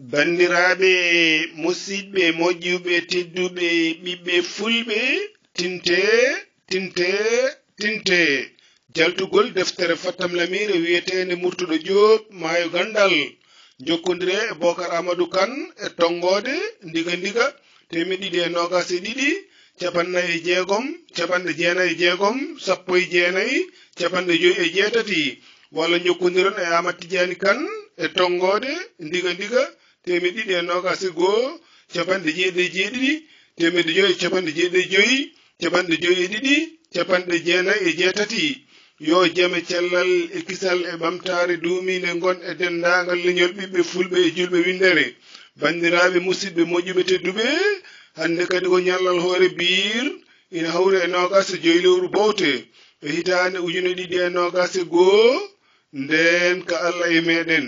Bandiraɓe musidɓe moƴƴuɓe tedduɓe ɓiɓɓe fulɓe tinte jaltugol deftere fattam lamire wiyetende murtuɗo Diop maayo gandal jokkodire e Bocar Amadou Kane e tongode ndiga temeɗɗiɗi e nogas e ɗiɗi capanɗe jeegom capanɗe jeenayi e jeegom sappo e jeenayi capanɗe joyi e jeetati walla jokkodiron e Amadou Tidiani Kane e tongode ndiga temeɗɗiɗi e nogas e goho capanɗe jeeɗiɗi e jeeɗiɗi temeɗɗe joyi capanɗe jeeɗiɗi e joyi capanɗe joyi e ɗiɗi capanɗe jeenayi e jeetati yo jaame cellal e kisal e ɓamtare duumide gon e dendagal leñol ɓiɓɓe fulɓe e julɓe windere bandiraɓe musidɓe moƴƴuɓe tedduɓe hande kadi ko ñallal hoore biir ina hawri e nogas e joyi lewru bowte e hitande ujune ɗiɗi e nogas e goho nden ka Allah e meɗen